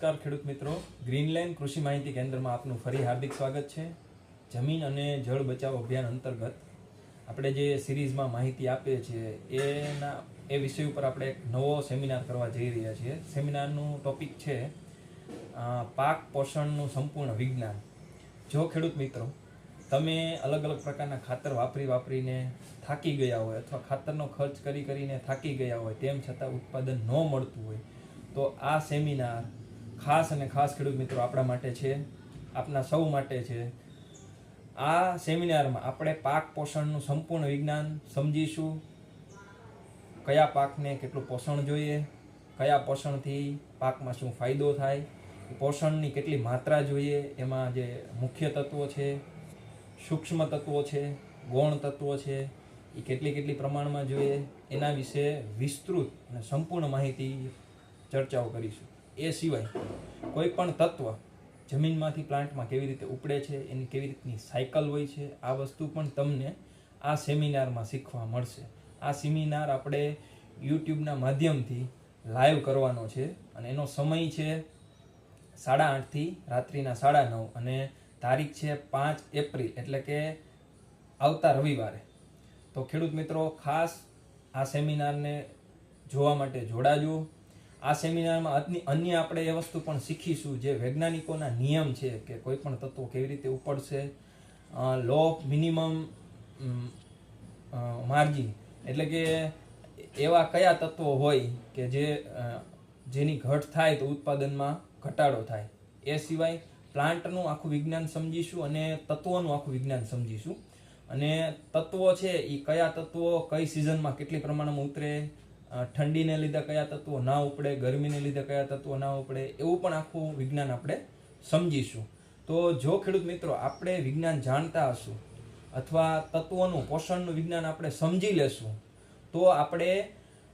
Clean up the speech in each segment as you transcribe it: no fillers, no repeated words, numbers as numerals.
નમસ્કાર ખેડૂત મિત્રો, ગ્રીનલેન્ડ કૃષિ માહિતી કેન્દ્રમાં આપનું ફરી હાર્દિક સ્વાગત છે. જમીન અને જળ બચાવ અભિયાન અંતર્ગત આપણે જે સિરીઝમાં માહિતી આપીએ છીએ એ વિષય ઉપર આપણે એક નવો સેમિનાર કરવા જઈ રહ્યા છીએ. સેમિનારનું ટોપિક છે પાક પોષણનું સંપૂર્ણ વિજ્ઞાન. જો ખેડૂત મિત્રો તમે અલગ અલગ પ્રકારના ખાતર વાપરીને થાકી ગયા હોય અથવા ખાતરનો ખર્ચ કરીને થાકી ગયા હોય, તેમ છતાં ઉત્પાદન ન મળતું હોય, તો આ સેમિનાર ખાસ ખેડૂત મિત્રો આપણા માટે છે, આપના સૌ માટે છે. આ સેમિનારમાં આપણે પાક પોષણનું સંપૂર્ણ વિજ્ઞાન સમજીશું. કયા પાકને કેટલું પોષણ જોઈએ, કયા પોષણથી પાકમાં શું ફાયદો થાય, પોષણની કેટલી માત્રા જોઈએ, એમાં જે મુખ્ય તત્વો છે, સૂક્ષ્મ તત્વો છે, ગૌણ તત્વો છે, એ કેટલી પ્રમાણમાં જોઈએ, એના વિશે વિસ્તૃત અને સંપૂર્ણ માહિતી ચર્ચાઓ કરીશું. એ સિવાય કોઈ પણ તત્વ જમીનમાંથી પ્લાન્ટમાં કેવી રીતે ઉપડે છે, એની કેવી રીતની સાયકલ હોય છે, આ વસ્તુ પણ તમને આ સેમિનારમાં શીખવા મળશે. આ સેમિનાર આપણે યુટ્યુબના માધ્યમથી લાઈવ કરવાનો છે અને એનો સમય છે 8:30 થી રાત્રિના 9:30 અને તારીખ છે 5 એપ્રિલ, એટલે કે આવતા રવિવારે. તો ખેડૂત મિત્રો ખાસ આ સેમિનારને જોવા માટે જોડાજો. આ સેમિનારમાં અન્ય આપણે એ વસ્તુ પણ શીખીશું જે વૈજ્ઞાનિકોના નિયમ છે કે કોઈ પણ તત્વો કેવી રીતે ઉપડશે, લો ઓફ મિનિમમ માર્જિન, એટલે કે એવા કયા તત્વો હોય કે જેની ઘટ થાય તો ઉત્પાદનમાં ઘટાડો થાય. એ સિવાય પ્લાન્ટનું આખું વિજ્ઞાન સમજીશું અને તત્વોનું આખું વિજ્ઞાન સમજીશું. અને તત્વો છે એ કયા તત્વો કઈ સિઝનમાં કેટલી પ્રમાણમાં ઉતરે, ઠંડીને લીધે કયા તત્વો ના ઉપડે, ગરમીને લીધે કયા તત્વો ના ઉપડે, એવું પણ આખું વિજ્ઞાન આપણે સમજીશું. તો જો ખેડૂત મિત્રો આપણે વિજ્ઞાન જાણતા હશું અથવા તત્વોનું પોષણનું વિજ્ઞાન આપણે સમજી લેશું, તો આપણે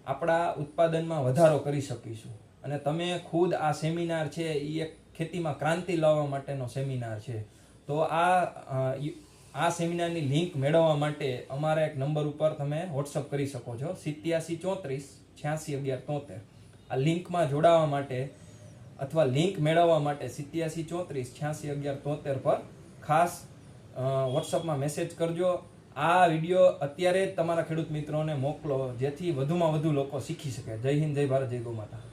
આપણા ઉત્પાદનમાં વધારો કરી શકીશું. અને તમે ખુદ આ સેમિનાર છે એ એક ખેતીમાં ક્રાંતિ લાવવા માટેનો સેમિનાર છે. તો આ સેમિનારની લિંક મેળવવા માટે અમારા એક નંબર ઉપર તમે વોટ્સઅપ કરી શકો છો, 8734861173. આ લિંકમાં જોડાવા માટે અથવા લિંક મેળવવા માટે 8734861173 પર ખાસ વોટ્સઅપમાં મેસેજ કરજો. આ વિડીયો અત્યારે જ તમારા ખેડૂત મિત્રોને મોકલો, જેથી વધુમાં વધુ લોકો શીખી શકે. જય હિન્દ, જય ભારત, જય ગૌ માતા.